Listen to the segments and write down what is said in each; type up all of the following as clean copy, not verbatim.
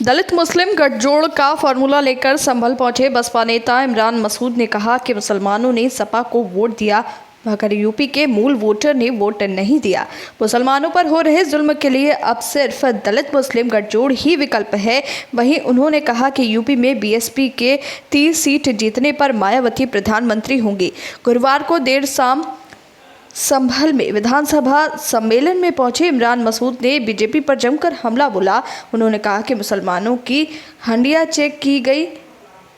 दलित मुस्लिम गठजोड़ का फॉर्मूला लेकर संभल पहुंचे बसपा नेता इमरान मसूद ने कहा कि मुसलमानों ने सपा को वोट दिया मगर यूपी के मूल वोटर ने वोट नहीं दिया। मुसलमानों पर हो रहे जुल्म के लिए अब सिर्फ दलित मुस्लिम गठजोड़ ही विकल्प है। वहीं उन्होंने कहा कि यूपी में बीएसपी के 30 सीट जीतने पर मायावती प्रधानमंत्री होंगी। गुरुवार को देर शाम संभल में विधानसभा सम्मेलन में पहुंचे इमरान मसूद ने बीजेपी पर जमकर हमला बोला। उन्होंने कहा कि मुसलमानों की हंडिया चेक की गई,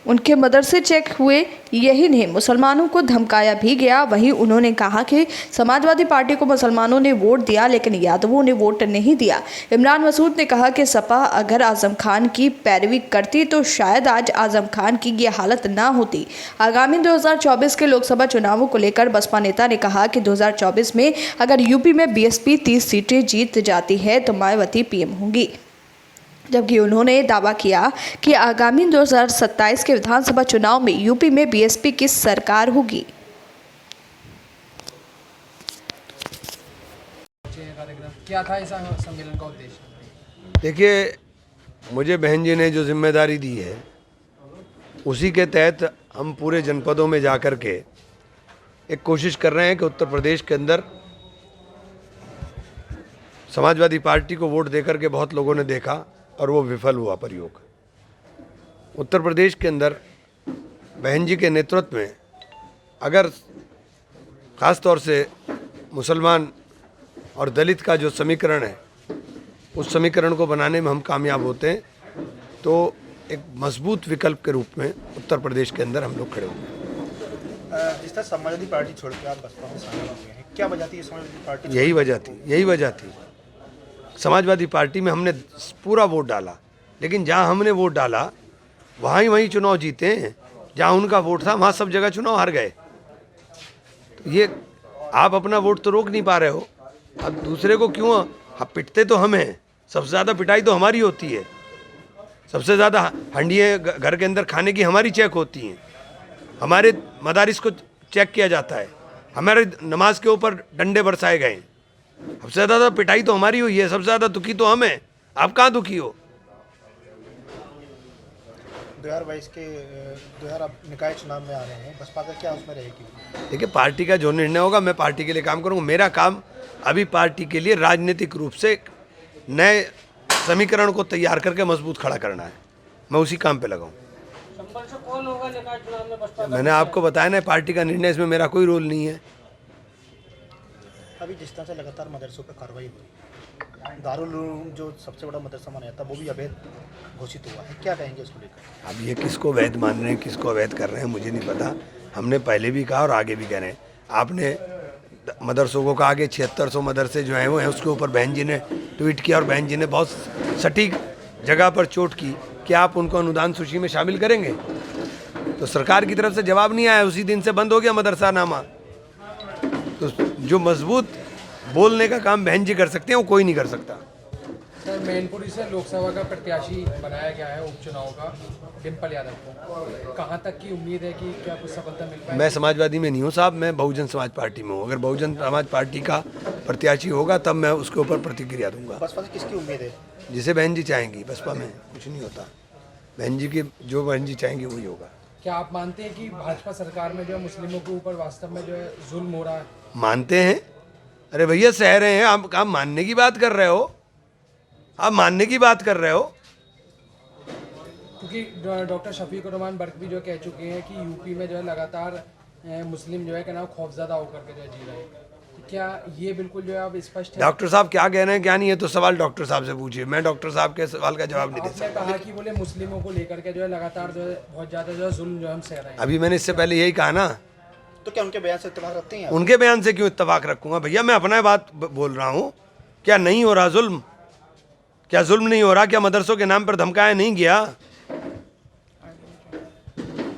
उनके मदरसे चेक हुए, यही नहीं मुसलमानों को धमकाया भी गया। वहीं उन्होंने कहा कि समाजवादी पार्टी को मुसलमानों ने वोट दिया लेकिन यादवों ने वोट नहीं दिया। इमरान मसूद ने कहा कि सपा अगर आजम खान की पैरवी करती तो शायद आज आजम खान की ये हालत ना होती। आगामी 2024 के लोकसभा चुनावों को लेकर बसपा नेता ने कहा कि 2024 में अगर यूपी में बीएसपी 30 सीटें जीत जाती है तो मायावती पीएम होंगी। जबकि उन्होंने दावा किया कि आगामी 2027 के विधानसभा चुनाव में यूपी में बीएसपी की सरकार होगी। क्या था इस सम्मेलन का उद्देश्य? देखिए, मुझे बहन जी ने जो जिम्मेदारी दी है उसी के तहत हम पूरे जनपदों में जाकर के एक कोशिश कर रहे हैं कि उत्तर प्रदेश के अंदर समाजवादी पार्टी को वोट देकर के बहुत लोगों ने देखा और वो विफल हुआ प्रयोग। उत्तर प्रदेश के अंदर बहन जी के नेतृत्व में अगर ख़ास तौर से मुसलमान और दलित का जो समीकरण है उस समीकरण को बनाने में हम कामयाब होते हैं तो एक मजबूत विकल्प के रूप में उत्तर प्रदेश के अंदर हम लोग खड़े होंगे। जिस तरह समाजवादी पार्टी छोड़ के आप बसपा में शामिल हो गए हैं, क्या वजह थी समाजवादी पार्टी? यही वजह थी। समाजवादी पार्टी में हमने पूरा वोट डाला, लेकिन जहाँ हमने वोट डाला वहीं चुनाव जीते हैं। जहाँ उनका वोट था वहाँ सब जगह चुनाव हार गए। तो ये आप अपना वोट तो रोक नहीं पा रहे हो, अब दूसरे को क्यों? पिटते तो हम हैं, सबसे ज़्यादा पिटाई तो हमारी होती है, सबसे ज़्यादा हंडिये घर के अंदर खाने की हमारी चेक होती हैं, हमारे मदारिस को चेक किया जाता है, हमारे नमाज के ऊपर डंडे बरसाए गए। सबसे ज़्यादा पिटाई तो हमारी हुई है, सबसे ज़्यादा दुखी तो हम हैं। आप कहाँ दुखी हो? 2022 के 2000 अब निकाय चुनाव में आ रहे हैं, बसपा का क्या उसमें रहेगी? देखिए, पार्टी का जो निर्णय होगा मैं पार्टी के लिए काम करूँगा। मेरा काम अभी पार्टी के लिए राजनीतिक रूप से नए समीकरण को तैयार करके मजबूत खड़ा करना है। मैं उसी काम पे लगा हूँ। कौन होगा निकाय चुनाव में बसपा? मैंने आपको बताया ना, पार्टी का निर्णय, इसमें मेरा कोई रोल नहीं है। अभी जिस तरह से लगातार मदरसों पर कार्रवाई हुई, दारुल उलूम जो सबसे बड़ा मदरसा माना जाता है वो भी अवैध घोषित हुआ है, क्या कहेंगे उसको लेकर? अब ये किसको वैध मान रहे हैं, किसको अवैध कर रहे हैं, मुझे नहीं पता। हमने पहले भी कहा और आगे भी कह रहे हैं। आपने मदरसों को कहा कि 7600 मदरसे जो हैं वो हैं, उसके ऊपर बहन जी ने ट्वीट किया और बहन जी ने बहुत सटीक जगह पर चोट की कि आप उनको अनुदान सूची में शामिल करेंगे। तो सरकार की तरफ से जवाब नहीं आया, उसी दिन से बंद हो गया मदरसा नामा। तो जो मजबूत बोलने का काम बहन जी कर सकते हैं वो कोई नहीं कर सकता। सर, मैनपुरी से लोकसभा का प्रत्याशी बनाया गया है उपचुनाव का डिम्पल यादव को, कहाँ तक की उम्मीद है कि क्या कुछ सफलता मिल पाएगी? मैं समाजवादी में नहीं हूँ साहब, मैं बहुजन समाज पार्टी में हूँ। अगर बहुजन समाज पार्टी का प्रत्याशी होगा तब मैं उसके ऊपर प्रतिक्रिया दूंगा। बसपा से किसकी उम्मीद है? जिसे बहन जी चाहेंगी। बसपा में कुछ नहीं होता, बहन जी की जो बहन जी चाहेंगी वही होगा। क्या आप मानते हैं कि भाजपा सरकार में जो है मुस्लिमों के ऊपर वास्तव में जो है जुल्म हो रहा है? मानते हैं? अरे भैया, सह रहे हैं। आप मानने की बात कर रहे हो, आप मानने की बात कर रहे हो। क्योंकि डॉक्टर शफीक रहमान बर्क भी जो कह चुके हैं कि यूपी में जो है लगातार मुस्लिम जो है कि ना खौफजदा होकर के जो है जी रहे हैं, तो क्या ये बिल्कुल जो है अब स्पष्ट है? डॉक्टर साहब क्या कह रहे हैं क्या नहीं है तो सवाल डॉक्टर साहब से पूछिए, मैं डॉक्टर साहब के सवाल का जवाब नहीं दे आपने सकता। कहा कि बोले मुस्लिमों को लेकर के जो है लगातार जो है बहुत ज़्यादा जो है जुल्म जो हम सह रहे हैं। अभी मैंने इससे पहले यही कहा ना। तो क्या उनके बयान से इत्तेफाक रखते हैं आप? उनके बयान से क्यों इत्तेफाक रखूंगा भैया? मैं अपना बात बोल रहा हूँ। क्या नहीं हो रहा जुल्म? क्या जुल्म नहीं हो रहा? क्या मदरसों के नाम पर धमकाया नहीं गया?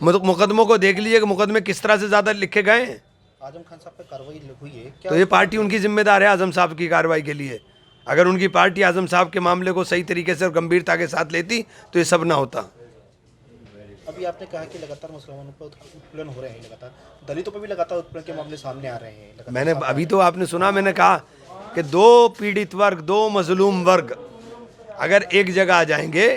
मुकदमों को देख लीजिए कि मुकदमे किस तरह से ज़्यादा लिखे गए हैं। आजम खान साहब पर कार्रवाई हुई है, क्या तो ये पार्टी उनकी जिम्मेदार है आजम साहब की कार्रवाई के लिए। अगर उनकी पार्टी आजम साहब के मामले को सही तरीके से और गंभीरता के साथ लेती तो ये सब ना होता। अभी आपने कहा कि लगातार मुसलमानों पर उत्पीड़न हो रहे हैं, लगातार दलितों पर भी लगातार उत्पीड़न के मामले सामने आ रहे हैं। मैंने अभी तो आपने सुना, मैंने कहा कि दो पीड़ित वर्ग, दो मजलूम वर्ग अगर एक जगह आ जाएंगे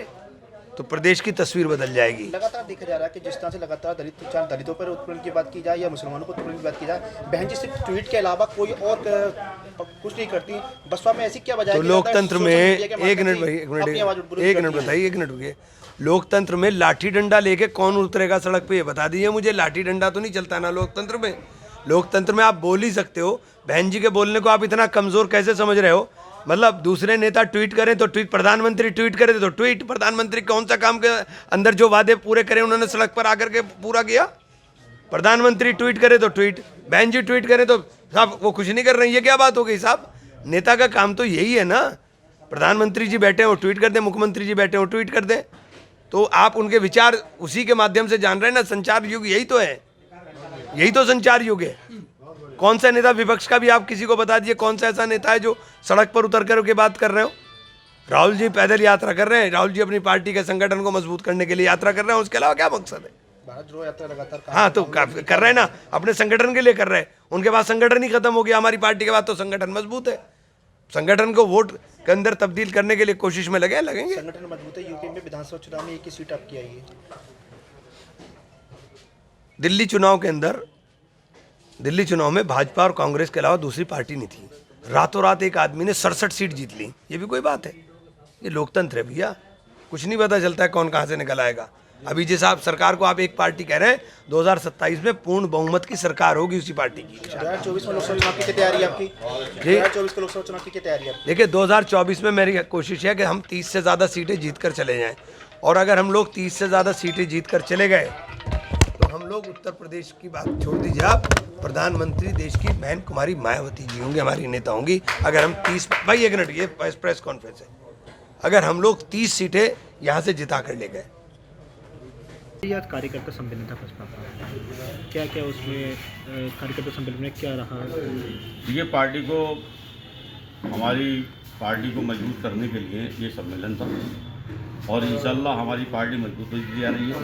तो प्रदेश की तस्वीर बदल जाएगी। लगातार देखा जा रहा है कि जिस तरह से लगातार चाहे दलितों पर उत्पीड़न की बात की जाए या मुसलमानों पर उत्पीड़न की बात की जाए, बहन जी सिर्फ ट्वीट के अलावा कोई और कुछ नहीं करती। बसपा में ऐसी क्या वजह है तो कि लोकतंत्र में एक मिनट रुकिए, लोकतंत्र में लाठी डंडा लेके कौन उतरेगा सड़क पे, ये बता दीजिए मुझे। लाठी डंडा तो नहीं चलता ना लोकतंत्र में। लोकतंत्र में आप बोल ही सकते हो। बहन जी के बोलने को आप इतना कमजोर कैसे समझ रहे हो? मतलब दूसरे नेता ट्वीट करें तो ट्वीट, प्रधानमंत्री ट्वीट करें तो ट्वीट। प्रधानमंत्री कौन सा काम के अंदर जो वादे पूरे करें उन्होंने सड़क पर आकर के पूरा किया? प्रधानमंत्री ट्वीट करे तो ट्वीट, बहन जी ट्वीट करें तो साहब वो कुछ नहीं कर रही है। क्या बात हो गई साहब? नेता का काम तो यही है ना। प्रधानमंत्री जी बैठे हो ट्वीट कर दें, मुख्यमंत्री जी बैठे हो ट्वीट कर दें। तो आप उनके विचार उसी के माध्यम से जान रहे हैं ना। संचार युग यही तो है, यही तो संचार युग है। कौन सा नेता, विपक्ष का भी आप किसी को बता दीजिए कौन सा ऐसा नेता है जो सड़क पर उतर कर के बात कर रहे हो? राहुल जी पैदल यात्रा कर रहे हैं, राहुल जी अपनी पार्टी के संगठन को मजबूत करने के लिए यात्रा कर रहे हैं, उसके अलावा क्या मकसद है? भारत जोड़ो यात्रा लगातार हाँ तो कर रहे हैं ना, अपने संगठन के लिए कर रहे हैं। उनके बाद संगठन ही खत्म हो गया, हमारी पार्टी के बाद तो संगठन मजबूत है। संगठन को वोट के अंदर तब्दील करने के लिए कोशिश में लगेंगे। संगठन मजबूत है। यूपी में विधानसभा चुनाव में एक ही सीट आपकी आई है। दिल्ली चुनाव के अंदर, दिल्ली चुनाव में भाजपा और कांग्रेस के अलावा दूसरी पार्टी नहीं थी। रातों रात एक आदमी ने 67 सीट जीत ली। ये भी कोई बात है? ये लोकतंत्र है भैया। कुछ नहीं पता चलता है कौन कहाँ से निकल आएगा। अभी जिस आप सरकार को आप एक पार्टी कह रहे हैं, 2027 में पूर्ण बहुमत की सरकार होगी उसी पार्टी की। 2024 में लोकसभा चुनाव की तैयारी है आपकी? 2024 के लोकसभा चुनाव की तैयारी है? देखिए 2024 में मेरी कोशिश है कि हम 30 से ज़्यादा सीटें जीत कर चले जाएं। और अगर हम लोग 30 से ज़्यादा सीटें जीत कर चले गए तो हम लोग उत्तर प्रदेश की बात छोड़ दीजिए आप, प्रधानमंत्री देश की बहन कुमारी मायावती जी होंगे, हमारी नेता होंगी। अगर हम 30, भाई एक मिनट, ये प्रेस कॉन्फ्रेंस है, अगर हम लोग 30 सीटें यहाँ से जिता कर ले गए। आज कार्यकर्ता सम्मेलन था बसपा का, क्या क्या उसमें कार्यकर्ता सम्मेलन में क्या रहा? ये पार्टी को, हमारी पार्टी को मजबूत करने के लिए ये सम्मेलन था और इंशाल्लाह हमारी पार्टी मजबूत होती जा रही है,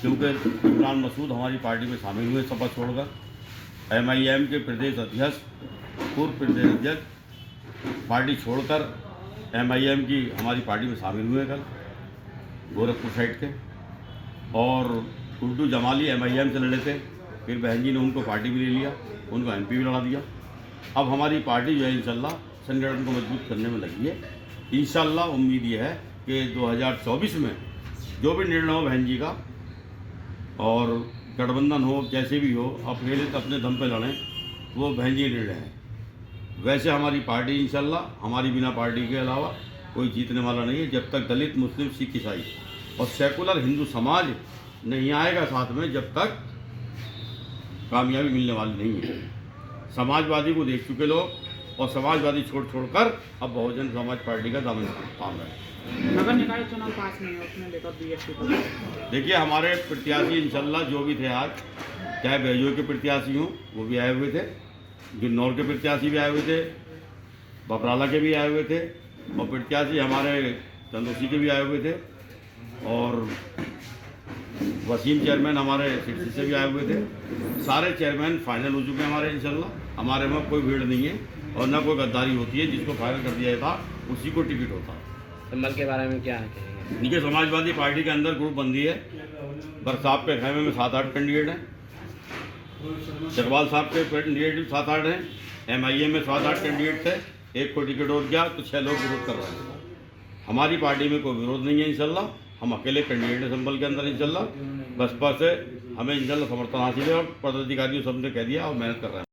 क्योंकि इमरान मसूद हमारी पार्टी में शामिल हुए सपा छोड़कर। MIM के प्रदेश अध्यक्ष, पूर्व प्रदेश अध्यक्ष पार्टी छोड़कर MIM की हमारी पार्टी में शामिल हुए कल गोरखपुर साइड के। और उर्दू जमाली MIM से लड़े थे, फिर बहन जी ने उनको पार्टी में ले लिया, उनको MP भी लड़ा दिया। अब हमारी पार्टी जो है इंशाल्लाह संगठन को मजबूत करने में लगी है। इंशाल्लाह उम्मीद ये है कि 2024 में जो भी निर्णय हो बहन जी का, और गठबंधन हो जैसे भी हो, अकेले अपने दम पे लड़ें, वो बहन जी निर्णय है। वैसे हमारी पार्टी इंशाल्लाह, हमारी बिना पार्टी के अलावा कोई जीतने वाला नहीं है। जब तक दलित, मुस्लिम, सिख, ईसाई और सेकुलर हिंदू समाज नहीं आएगा साथ में, जब तक कामयाबी मिलने वाली नहीं है। समाजवादी को देख चुके लोग और समाजवादी छोड़ छोड़कर अब बहुजन समाज पार्टी का दामन थाम रहे हैं। नगर निकाय चुनाव पास नहीं है, उसमें लेकर BSP को देखिए हमारे प्रत्याशी इंशाल्लाह जो भी थे आज, चाहे बेजोर के प्रत्याशी हों वो भी आए हुए थे, गुन्नौर के प्रत्याशी भी आए हुए थे, बपराला के भी आए हुए थे, और प्रत्याशी हमारे चंदोसी के भी आए हुए थे, और वसीम चेयरमैन हमारे सिटी से भी आए हुए थे। सारे चेयरमैन फाइनल हो चुके हैं हमारे इंशाल्लाह। हमारे में कोई भीड़ नहीं है और ना कोई गद्दारी होती है। जिसको फाइनल कर दिया था उसी को टिकट होता है। संभल के बारे में क्या कहेंगे? देखिए समाजवादी पार्टी के अंदर ग्रुप बंदी है। बरसात पे खेमे में 7-8 कैंडिडेट हैं, चकवाल साहब के कैंडिडेट 7-8 हैं, MIM में 7-8 कैंडिडेट थे, एक को टिकट और गया तो 6 लोग विरोध कर रहे हैं। हमारी पार्टी में कोई विरोध नहीं है इंशाल्लाह। हम अकेले कैंडिडेट हैं संभल के अंदर इंशाल्लाह। बसपा से हमें इंशाल्लाह समर्थन हासिल है और पदाधिकारियों सबने कह दिया और मेहनत कर रहे हैं।